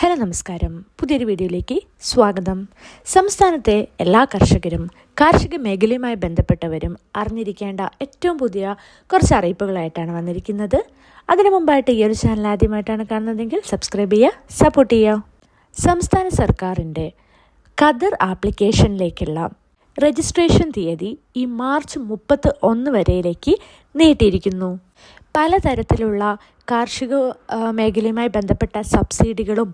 Hello നമസ്കാരം, പുതിയൊരു വീഡിയോയിലേക്ക് സ്വാഗതം. സംസ്ഥാനത്തെ എല്ലാ കർഷകരും കാർഷിക മേഖലയുമായി ബന്ധപ്പെട്ടവരും അറിഞ്ഞിരിക്കേണ്ട ഏറ്റവും പുതിയ കുറച്ച് അറിയിപ്പുകളായിട്ടാണ് വന്നിരിക്കുന്നത്. അതിനു മുമ്പായിട്ട് ഈ ഒരു ചാനൽ ആദ്യമായിട്ടാണ് കാണുന്നതെങ്കിൽ സബ്സ്ക്രൈബ് ചെയ്യുക, സപ്പോർട്ട് ചെയ്യുക. സംസ്ഥാന സർക്കാരിൻ്റെ ഖദർ ആപ്ലിക്കേഷനിലേക്കുള്ള രജിസ്ട്രേഷൻ തീയതി ഈ മാർച്ച് 31 വരെയിലേക്ക് നീട്ടിയിരിക്കുന്നു. പലതരത്തിലുള്ള കാർഷിക മേഖലയുമായി ബന്ധപ്പെട്ട സബ്സിഡികളും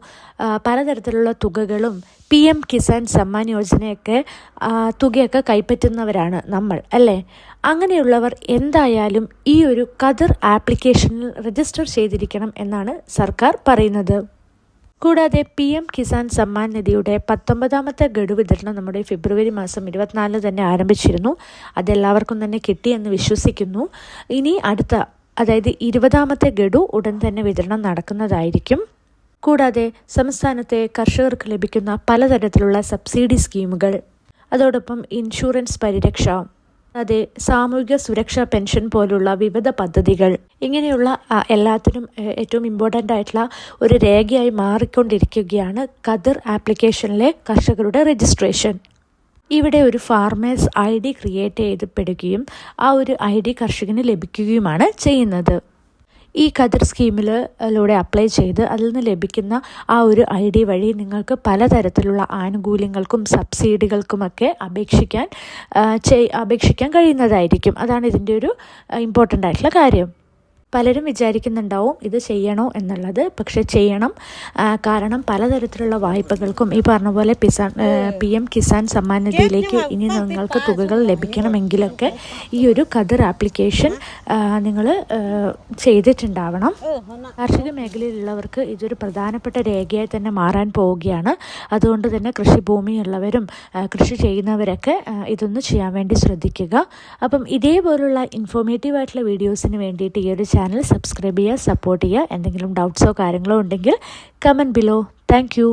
പലതരത്തിലുള്ള തുകകളും PM കിസാൻ സമ്മാൻ യോജനയൊക്കെ തുകയൊക്കെ കൈപ്പറ്റുന്നവരാണ് നമ്മൾ, അല്ലേ? അങ്ങനെയുള്ളവർ എന്തായാലും ഈ ഒരു ഖദർ ആപ്ലിക്കേഷനിൽ രജിസ്റ്റർ ചെയ്തിരിക്കണം എന്നാണ് സർക്കാർ പറയുന്നത്. കൂടാതെ PM കിസാൻ സമ്മാൻ നിധിയുടെ 19ാമത്തെ ഗഡു വിതരണം നമ്മുടെ ഫെബ്രുവരി മാസം 24 തന്നെ ആരംഭിച്ചിരുന്നു. അതെല്ലാവർക്കും തന്നെ കിട്ടിയെന്ന് വിശ്വസിക്കുന്നു. ഇനി അടുത്ത, അതായത് 20ാമത്തെ ഗഡു ഉടൻ തന്നെ വിതരണം നടക്കുന്നതായിരിക്കും. കൂടാതെ സംസ്ഥാനത്തെ കർഷകർക്ക് ലഭിക്കുന്ന പലതരത്തിലുള്ള സബ്സിഡി സ്കീമുകൾ, അതോടൊപ്പം ഇൻഷുറൻസ് പരിരക്ഷ, അതെ, സാമൂഹിക സുരക്ഷാ പെൻഷൻ പോലുള്ള വിവിധ പദ്ധതികൾ, ഇങ്ങനെയുള്ള എല്ലാത്തിനും ഏറ്റവും ഇമ്പോർട്ടൻ്റ് ആയിട്ടുള്ള ഒരു രേഖയായി മാറിക്കൊണ്ടിരിക്കുകയാണ് ഖദർ ആപ്ലിക്കേഷനിലെ കർഷകരുടെ രജിസ്ട്രേഷൻ. ഇവിടെ ഒരു ഫാർമേഴ്സ് ID ക്രിയേറ്റ് ചെയ്യപ്പെടുകയും ആ ഒരു ID കർഷകന് ലഭിക്കുകയുമാണ് ചെയ്യുന്നത്. ഈ ഖദർ സ്കീമിലൂടെ അപ്ലൈ ചെയ്ത് അതിൽ നിന്ന് ലഭിക്കുന്ന ആ ഒരു ID വഴി നിങ്ങൾക്ക് പലതരത്തിലുള്ള ആനുകൂല്യങ്ങൾക്കും സബ്സിഡികൾക്കുമൊക്കെ അപേക്ഷിക്കാൻ കഴിയുന്നതായിരിക്കും. അതാണ് ഇതിൻ്റെ ഒരു ഇമ്പോർട്ടൻ്റ് ആയിട്ടുള്ള കാര്യം. പലരും വിചാരിക്കുന്നുണ്ടാവും ഇത് ചെയ്യണോ എന്നുള്ളത്. പക്ഷെ ചെയ്യണം. കാരണം പലതരത്തിലുള്ള വായ്പകൾക്കും ഈ പറഞ്ഞ പോലെ PM കിസാൻ സമ്മാൻ നിധിയിലേക്ക് ഇനി നിങ്ങൾക്ക് തുകകൾ ലഭിക്കണമെങ്കിലൊക്കെ ഈ ഒരു ഖദർ ആപ്ലിക്കേഷൻ നിങ്ങൾ ചെയ്തിട്ടുണ്ടാവണം. കാർഷിക മേഖലയിലുള്ളവർക്ക് ഇതൊരു പ്രധാനപ്പെട്ട രേഖയായി തന്നെ മാറാൻ പോവുകയാണ്. അതുകൊണ്ട് തന്നെ കൃഷിഭൂമിയുള്ളവരും കൃഷി ചെയ്യുന്നവരൊക്കെ ഇതൊന്ന് ചെയ്യാൻ വേണ്ടി ശ്രദ്ധിക്കുക. അപ്പം ഇതേപോലുള്ള ഇൻഫോർമേറ്റീവ് ആയിട്ടുള്ള വീഡിയോസിന് വേണ്ടിയിട്ട് ഈ ഒരു ചാനൽ സബ്സ്ക്രൈബ് ചെയ്യുക, സപ്പോർട്ട് ചെയ്യുക. എന്തെങ്കിലും ഡൗട്ട്സോ കാര്യങ്ങളോ ഉണ്ടെങ്കിൽ കമൻറ്റ് ബിലോ. Thank you.